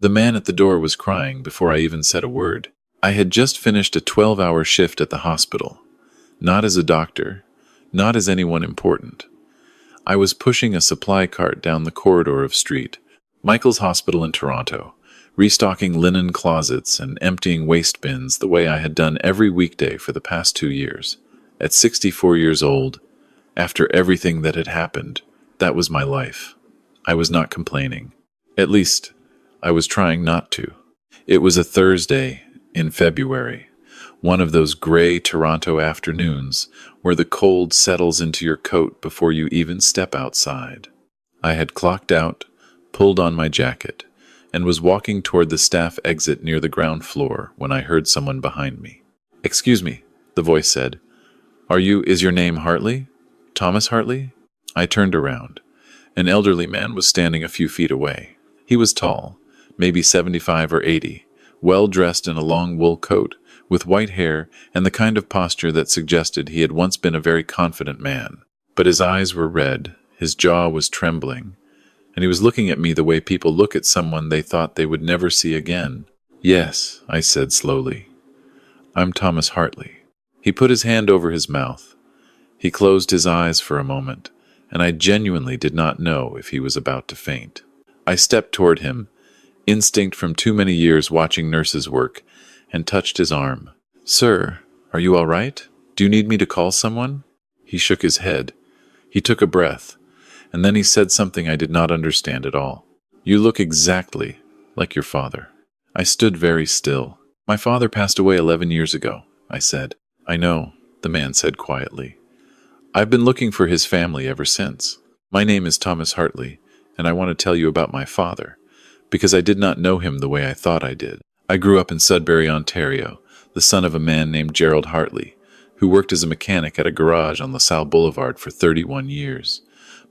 The man at the door was crying before I even said a word. I had just finished a 12-hour shift at the hospital. Not as a doctor, not as anyone important. I was pushing a supply cart down the corridor of Street Michael's Hospital in Toronto, restocking linen closets and emptying waste bins the way I had done every weekday for the past 2 years. At 64 years old, after everything that had happened, that was my life. I was not complaining. At least, I was trying not to. It was a Thursday in February, one of those gray Toronto afternoons where the cold settles into your coat before you even step outside. I had clocked out, pulled on my jacket, and was walking toward the staff exit near the ground floor when I heard someone behind me. "Excuse me," the voice said. Is your name Hartley? Thomas Hartley?" I turned around. An elderly man was standing a few feet away. He was tall, maybe 75 or 80, well dressed in a long wool coat, with white hair and the kind of posture that suggested he had once been a very confident man. But his eyes were red, his jaw was trembling, and he was looking at me the way people look at someone they thought they would never see again. "Yes," I said slowly. "I'm Thomas Hartley." He put his hand over his mouth. He closed his eyes for a moment, and I genuinely did not know if he was about to faint. I stepped toward him, instinct from too many years watching nurses work, and touched his arm. "Sir, are you all right? Do you need me to call someone?" He shook his head. He took a breath, and then he said something I did not understand at all. "You look exactly like your father." I stood very still. "My father passed away 11 years ago," I said. "I know," the man said quietly. "I've been looking for his family ever since. My name is Thomas Hartley, and I want to tell you about my father, because I did not know him the way I thought I did. I grew up in Sudbury, Ontario, the son of a man named Gerald Hartley, who worked as a mechanic at a garage on LaSalle Boulevard for 31 years.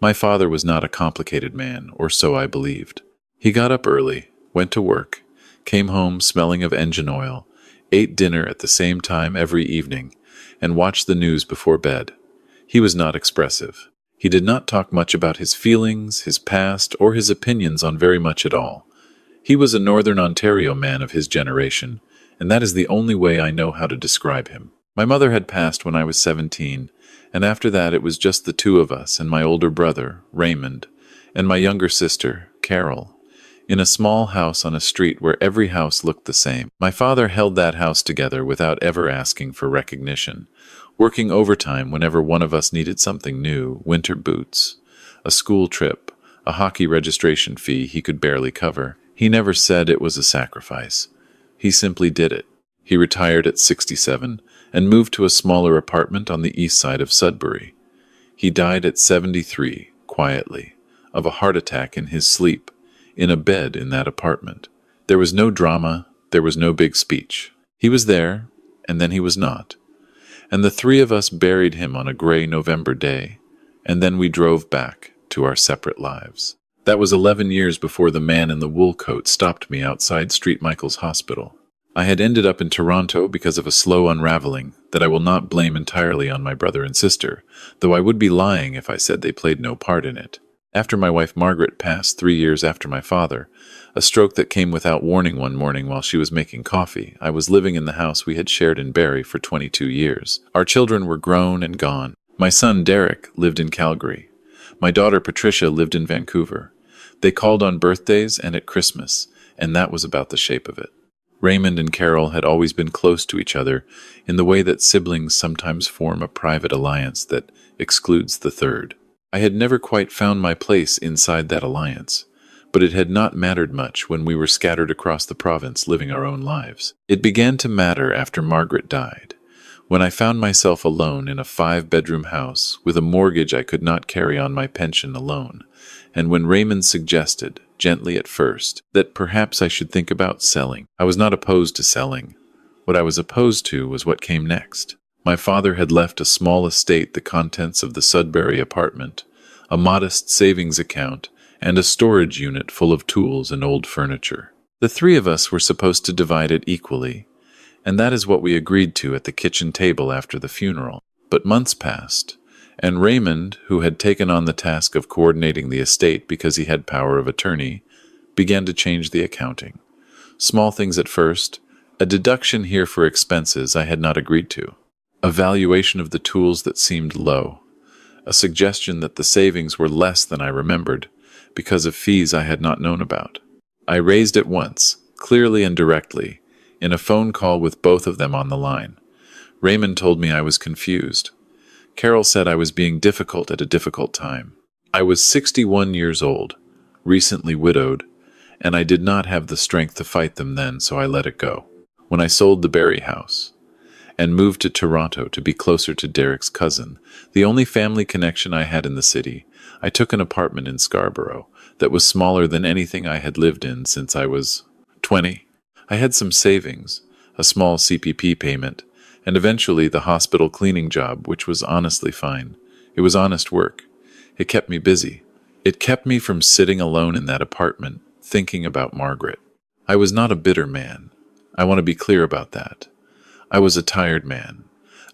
My father was not a complicated man, or so I believed. He got up early, went to work, came home smelling of engine oil, ate dinner at the same time every evening, and watched the news before bed. He was not expressive. He did not talk much about his feelings, his past, or his opinions on very much at all. He was a Northern Ontario man of his generation, and that is the only way I know how to describe him. My mother had passed when I was 17, and after that it was just the two of us and my older brother, Raymond, and my younger sister, Carol, in a small house on a street where every house looked the same. My father held that house together without ever asking for recognition, working overtime whenever one of us needed something new, winter boots, a school trip, a hockey registration fee he could barely cover. He never said it was a sacrifice. He simply did it. He retired at 67 and moved to a smaller apartment on the east side of Sudbury. He died at 73, quietly, of a heart attack in his sleep, in a bed in that apartment. There was no drama, there was no big speech. He was there, and then he was not. And the three of us buried him on a gray November day, and then we drove back to our separate lives. That was 11 years before the man in the wool coat stopped me outside St. Michael's Hospital. I had ended up in Toronto because of a slow unraveling that I will not blame entirely on my brother and sister, though I would be lying if I said they played no part in it. After my wife Margaret passed 3 years after my father, a stroke that came without warning one morning while she was making coffee, I was living in the house we had shared in Barrie for 22 years. Our children were grown and gone. My son Derek lived in Calgary. My daughter Patricia lived in Vancouver. They called on birthdays and at Christmas, and that was about the shape of it. Raymond and Carol had always been close to each other in the way that siblings sometimes form a private alliance that excludes the third. I had never quite found my place inside that alliance, but it had not mattered much when we were scattered across the province living our own lives. It began to matter after Margaret died, when I found myself alone in a 5-bedroom house with a mortgage I could not carry on my pension alone, and when Raymond suggested, gently at first, that perhaps I should think about selling. I was not opposed to selling. What I was opposed to was what came next. My father had left a small estate, the contents of the Sudbury apartment, a modest savings account, and a storage unit full of tools and old furniture. The three of us were supposed to divide it equally, and that is what we agreed to at the kitchen table after the funeral. But months passed, and Raymond, who had taken on the task of coordinating the estate because he had power of attorney, began to change the accounting. Small things at first, a deduction here for expenses I had not agreed to, a valuation of the tools that seemed low, a suggestion that the savings were less than I remembered because of fees I had not known about. I raised it once, clearly and directly, in a phone call with both of them on the line. Raymond told me I was confused. Carol said I was being difficult at a difficult time. I was 61 years old, recently widowed, and I did not have the strength to fight them then, so I let it go. When I sold the Barry house and moved to Toronto to be closer to Derek's cousin, the only family connection I had in the city, I took an apartment in Scarborough that was smaller than anything I had lived in since I was 20. I had some savings, a small CPP payment, and eventually the hospital cleaning job, which was honestly fine. It was honest work. It kept me busy. It kept me from sitting alone in that apartment, thinking about Margaret. I was not a bitter man. I want to be clear about that. I was a tired man.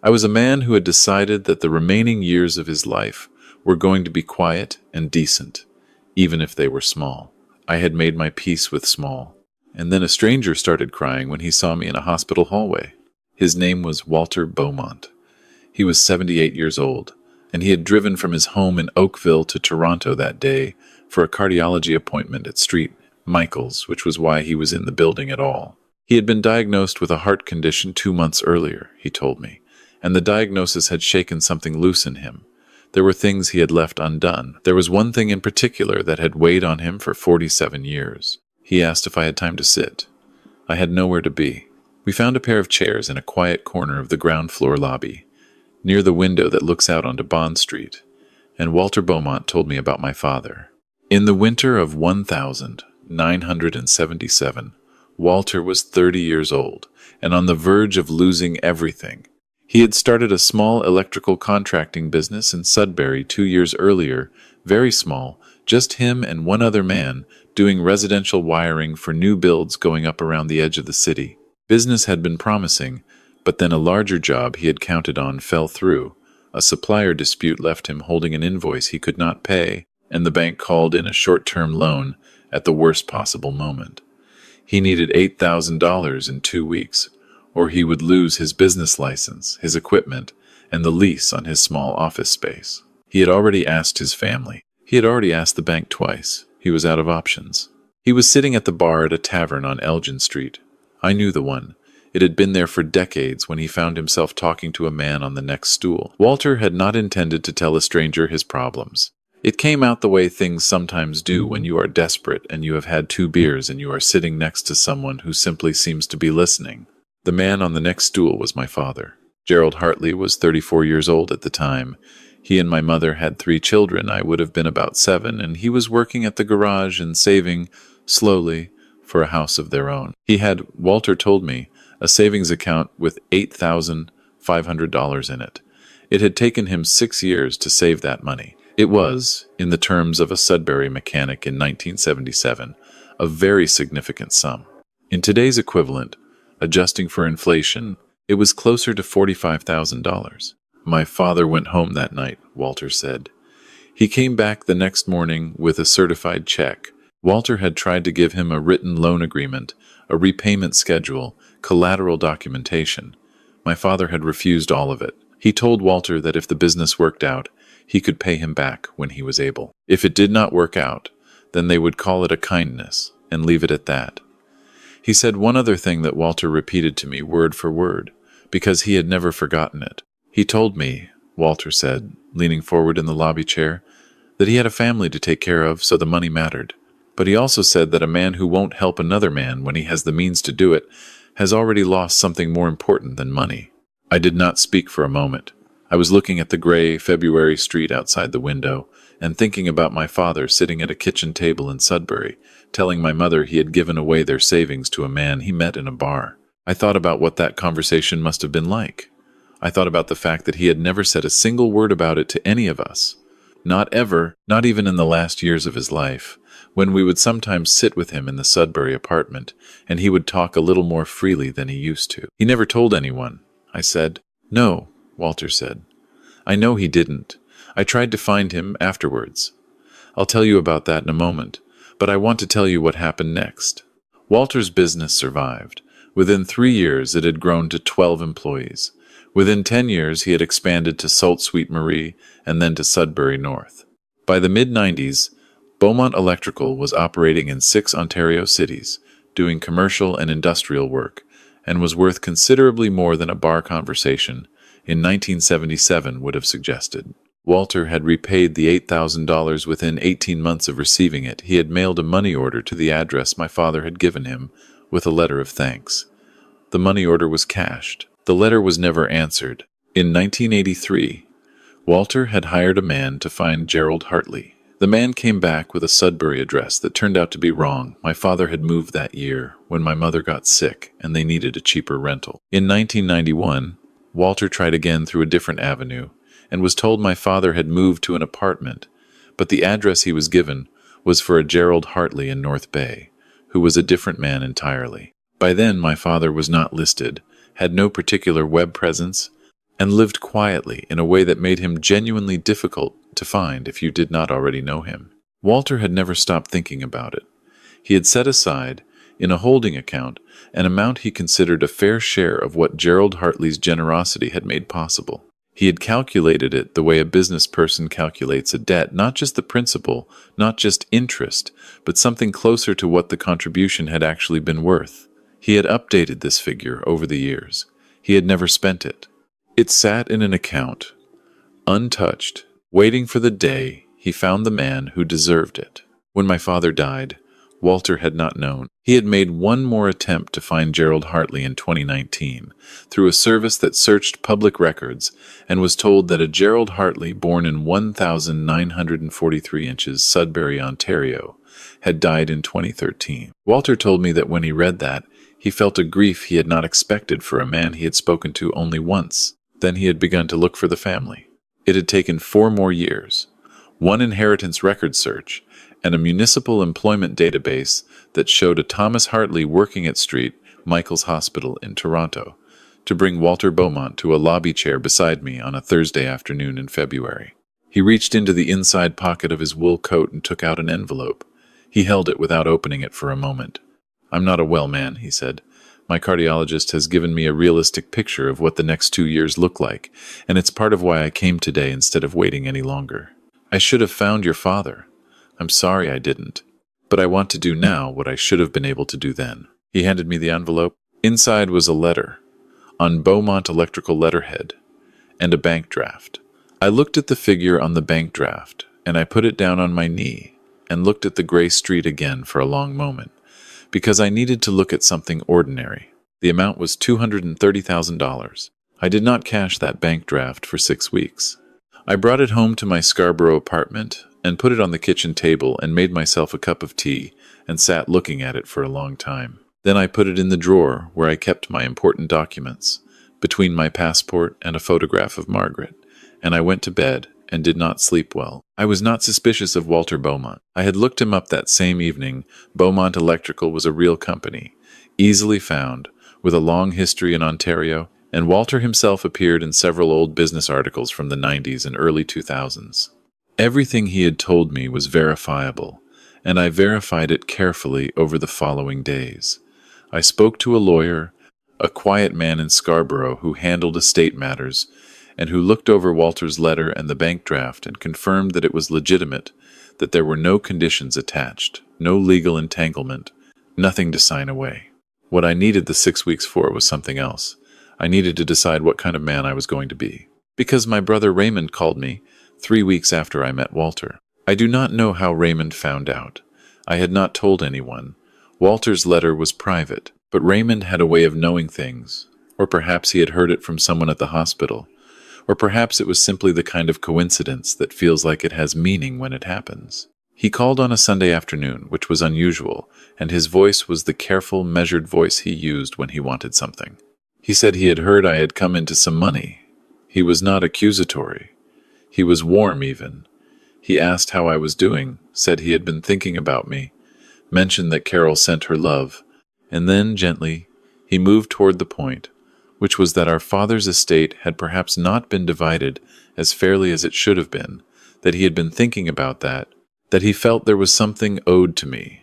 I was a man who had decided that the remaining years of his life were going to be quiet and decent, even if they were small. I had made my peace with small. And then a stranger started crying when he saw me in a hospital hallway. His name was Walter Beaumont. He was 78 years old, and he had driven from his home in Oakville to Toronto that day for a cardiology appointment at Street Michael's, which was why he was in the building at all. He had been diagnosed with a heart condition 2 months earlier, he told me, and the diagnosis had shaken something loose in him. There were things he had left undone. There was one thing in particular that had weighed on him for 47 years. He asked if I had time to sit. I had nowhere to be. We found a pair of chairs in a quiet corner of the ground floor lobby, near the window that looks out onto Bond Street, and Walter Beaumont told me about my father. In the winter of 1977, Walter was 30 years old and on the verge of losing everything. He had started a small electrical contracting business in Sudbury 2 years earlier, very small, just him and one other man doing residential wiring for new builds going up around the edge of the city. Business had been promising, but then a larger job he had counted on fell through. A supplier dispute left him holding an invoice he could not pay, and the bank called in a short-term loan at the worst possible moment. He needed $8,000 in 2 weeks, or he would lose his business license, his equipment, and the lease on his small office space. He had already asked his family. He had already asked the bank twice. He was out of options. He was sitting at the bar at a tavern on Elgin Street. I knew the one. It had been there for decades when he found himself talking to a man on the next stool. Walter had not intended to tell a stranger his problems. It came out the way things sometimes do when you are desperate and you have had 2 beers and you are sitting next to someone who simply seems to be listening. The man on the next stool was my father. Gerald Hartley was 34 years old at the time. He and my mother had 3 children. I would have been about 7, and he was working at the garage and saving, slowly, for a house of their own. He had, Walter told me, a savings account with $8,500 in it. It had taken him 6 years to save that money. It was, in the terms of a Sudbury mechanic in 1977, a very significant sum. In today's equivalent, adjusting for inflation, it was closer to $45,000. My father went home that night, Walter said. He came back the next morning with a certified check. Walter had tried to give him a written loan agreement, a repayment schedule, collateral documentation. My father had refused all of it. He told Walter that if the business worked out, he could pay him back when he was able. If it did not work out, then they would call it a kindness and leave it at that. He said one other thing that Walter repeated to me word for word, because he had never forgotten it. He told me, Walter said, leaning forward in the lobby chair, that he had a family to take care of, so the money mattered. But he also said that a man who won't help another man when he has the means to do it has already lost something more important than money. I did not speak for a moment. I was looking at the gray February street outside the window and thinking about my father sitting at a kitchen table in Sudbury, telling my mother he had given away their savings to a man he met in a bar. I thought about what that conversation must have been like. I thought about the fact that he had never said a single word about it to any of us. Not ever, not even in the last years of his life, when we would sometimes sit with him in the Sudbury apartment, and he would talk a little more freely than he used to. He never told anyone, I said. No, Walter said. I know he didn't. I tried to find him afterwards. I'll tell you about that in a moment. But I want to tell you what happened next. Walter's business survived. Within 3 years, it had grown to 12 employees. Within 10 years, he had expanded to Sault Ste. Marie and then to Sudbury North. By the mid-90s, Beaumont Electrical was operating in 6 Ontario cities, doing commercial and industrial work, and was worth considerably more than a bar conversation in 1977 would have suggested. Walter had repaid the $8,000 within 18 months of receiving it. He had mailed a money order to the address my father had given him with a letter of thanks. The money order was cashed. The letter was never answered. In 1983, Walter had hired a man to find Gerald Hartley. The man came back with a Sudbury address that turned out to be wrong. My father had moved that year when my mother got sick and they needed a cheaper rental. In 1991, Walter tried again through a different avenue and was told my father had moved to an apartment, but the address he was given was for a Gerald Hartley in North Bay, who was a different man entirely. By then, my father was not listed, had no particular web presence, and lived quietly in a way that made him genuinely difficult to find if you did not already know him. Walter had never stopped thinking about it. He had set aside, in a holding account, an amount he considered a fair share of what Gerald Hartley's generosity had made possible. He had calculated it the way a business person calculates a debt, not just the principal, not just interest, but something closer to what the contribution had actually been worth. He had updated this figure over the years. He had never spent it. It sat in an account, untouched, waiting for the day he found the man who deserved it. When my father died, Walter had not known. He had made one more attempt to find Gerald Hartley in 2019 through a service that searched public records and was told that a Gerald Hartley born in 1,943 inches Sudbury, Ontario, had died in 2013. Walter told me that when he read that, he felt a grief he had not expected for a man he had spoken to only once. Then he had begun to look for the family. It had taken 4 more years, one inheritance record search, and a municipal employment database that showed a Thomas Hartley working at St. Michael's Hospital in Toronto to bring Walter Beaumont to a lobby chair beside me on a Thursday afternoon in February. He reached into the inside pocket of his wool coat and took out an envelope. He held it without opening it for a moment. "I'm not a well man," he said. "My cardiologist has given me a realistic picture of what the next 2 years look like, and it's part of why I came today instead of waiting any longer. I should have found your father. I'm sorry I didn't, but I want to do now what I should have been able to do then." He handed me the envelope. Inside was a letter, on Beaumont Electrical letterhead, and a bank draft. I looked at the figure on the bank draft, and I put it down on my knee and looked at the gray street again for a long moment, because I needed to look at something ordinary. The amount was $230,000. I did not cash that bank draft for 6 weeks. I brought it home to my Scarborough apartment and put it on the kitchen table and made myself a cup of tea and sat looking at it for a long time. Then I put it in the drawer where I kept my important documents, between my passport and a photograph of Margaret, and I went to bed and did not sleep well. I was not suspicious of Walter Beaumont. I had looked him up that same evening. Beaumont Electrical was a real company, easily found, with a long history in Ontario, and Walter himself appeared in several old business articles from the 90s and early 2000s. Everything he had told me was verifiable, and I verified it carefully over the following days. I spoke to a lawyer, a quiet man in Scarborough who handled estate matters, and who looked over Walter's letter and the bank draft and confirmed that it was legitimate, that there were no conditions attached, no legal entanglement, nothing to sign away. What I needed the 6 weeks for was something else. I needed to decide what kind of man I was going to be. Because my brother Raymond called me 3 weeks after I met Walter. I do not know how Raymond found out. I had not told anyone. Walter's letter was private, but Raymond had a way of knowing things. Or perhaps he had heard it from someone at the hospital. Or perhaps it was simply the kind of coincidence that feels like it has meaning when it happens. He called on a Sunday afternoon, which was unusual, and his voice was the careful, measured voice he used when he wanted something. He said he had heard I had come into some money. He was not accusatory. He was warm, even. He asked how I was doing, said he had been thinking about me, mentioned that Carol sent her love, and then, gently, he moved toward the point, which was that our father's estate had perhaps not been divided as fairly as it should have been, that he had been thinking about that, that he felt there was something owed to me,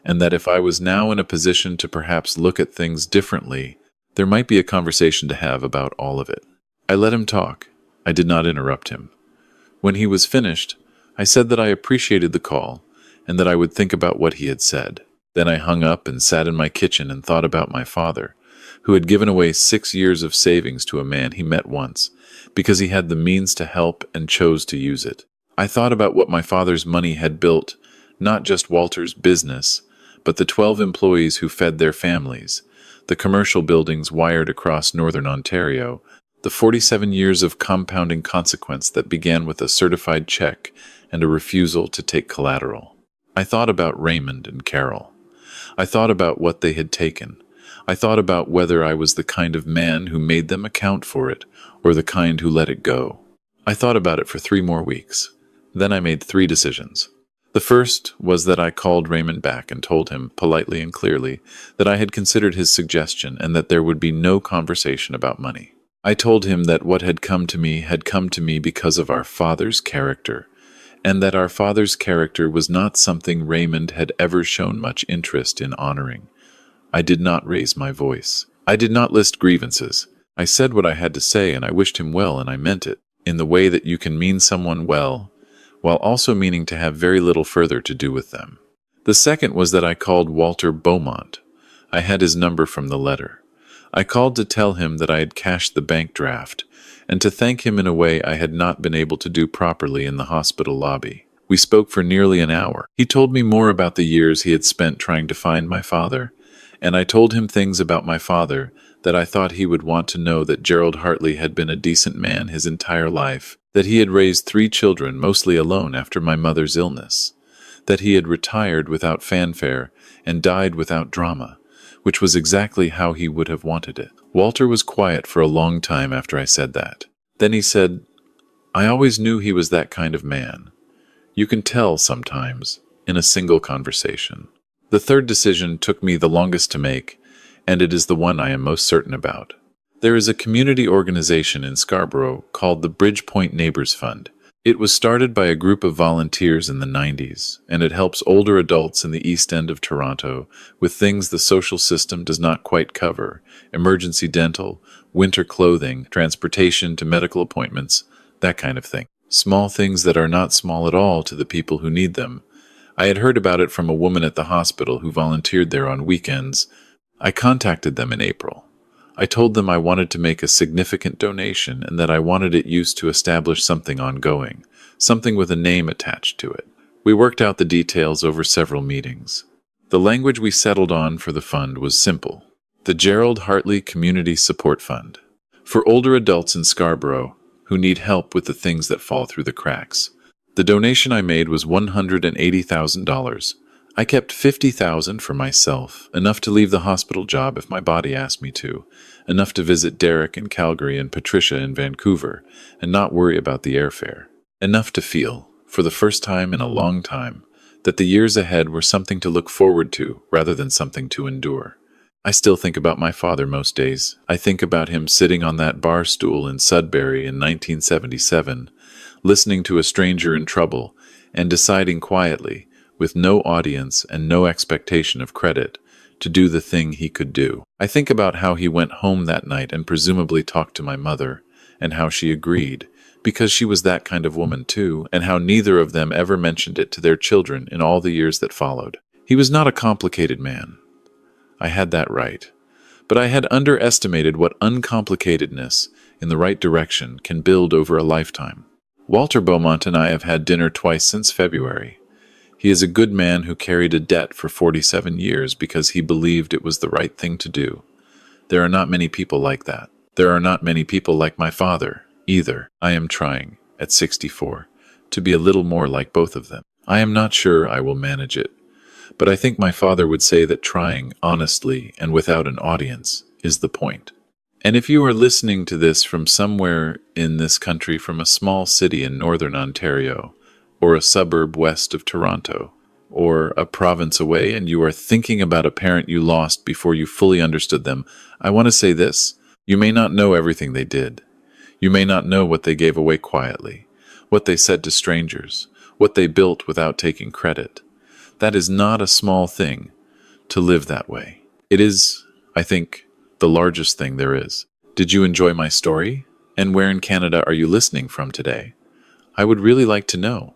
and that if I was now in a position to perhaps look at things differently, there might be a conversation to have about all of it. I let him talk. I did not interrupt him. When he was finished, I said that I appreciated the call and that I would think about what he had said. Then I hung up and sat in my kitchen and thought about my father, who had given away 6 years of savings to a man he met once, because he had the means to help and chose to use it. I thought about what my father's money had built, not just Walter's business, but the 12 employees who fed their families, the commercial buildings wired across northern Ontario, the 47 years of compounding consequence that began with a certified check and a refusal to take collateral. I thought about Raymond and Carol. I thought about what they had taken. I thought about whether I was the kind of man who made them account for it, or the kind who let it go. I thought about it for 3 more weeks. Then I made 3 decisions. The first was that I called Raymond back and told him, politely and clearly, that I had considered his suggestion and that there would be no conversation about money. I told him that what had come to me because of our father's character, and that our father's character was not something Raymond had ever shown much interest in honoring. I did not raise my voice. I did not list grievances. I said what I had to say, and I wished him well, and I meant it, in the way that you can mean someone well, while also meaning to have very little further to do with them. The second was that I called Walter Beaumont. I had his number from the letter. I called to tell him that I had cashed the bank draft, and to thank him in a way I had not been able to do properly in the hospital lobby. We spoke for nearly an hour. He told me more about the years he had spent trying to find my father, and I told him things about my father that I thought he would want to know, that Gerald Hartley had been a decent man his entire life, that he had raised 3 children, mostly alone after my mother's illness, that he had retired without fanfare and died without drama, which was exactly how he would have wanted it. Walter was quiet for a long time after I said that. Then he said, "I always knew he was that kind of man. You can tell sometimes, in a single conversation." The third decision took me the longest to make, and it is the one I am most certain about. There is a community organization in Scarborough called the Bridgepoint Neighbors Fund. It was started by a group of volunteers in the 90s, and it helps older adults in the East End of Toronto with things the social system does not quite cover: emergency dental, winter clothing, transportation to medical appointments, that kind of thing. Small things that are not small at all to the people who need them. I had heard about it from a woman at the hospital who volunteered there on weekends. I contacted them in April. I told them I wanted to make a significant donation and that I wanted it used to establish something ongoing, something with a name attached to it. We worked out the details over several meetings. The language we settled on for the fund was simple: the Gerald Hartley Community Support Fund, for older adults in Scarborough who need help with the things that fall through the cracks. The donation I made was $180,000. I kept $50,000 for myself, enough to leave the hospital job if my body asked me to, enough to visit Derek in Calgary and Patricia in Vancouver and not worry about the airfare, enough to feel, for the first time in a long time, that the years ahead were something to look forward to rather than something to endure. I still think about my father most days. I think about him sitting on that bar stool in Sudbury in 1977, listening to a stranger in trouble and deciding quietly, with no audience and no expectation of credit, to do the thing he could do. I think about how he went home that night and presumably talked to my mother, and how she agreed, because she was that kind of woman too, and how neither of them ever mentioned it to their children in all the years that followed. He was not a complicated man. I had that right. But I had underestimated what uncomplicatedness, in the right direction, can build over a lifetime. Walter Beaumont and I have had dinner twice since February. He is a good man who carried a debt for 47 years because he believed it was the right thing to do. There are not many people like that. There are not many people like my father, either. I am trying, at 64, to be a little more like both of them. I am not sure I will manage it, but I think my father would say that trying honestly and without an audience is the point. And if you are listening to this from somewhere in this country, from a small city in northern Ontario, or a suburb west of Toronto, or a province away, and you are thinking about a parent you lost before you fully understood them, I want to say this: you may not know everything they did. You may not know what they gave away quietly, what they said to strangers, what they built without taking credit. That is not a small thing to live that way. It is, I think, the largest thing there is. Did you enjoy my story? And where in Canada are you listening from today? I would really like to know.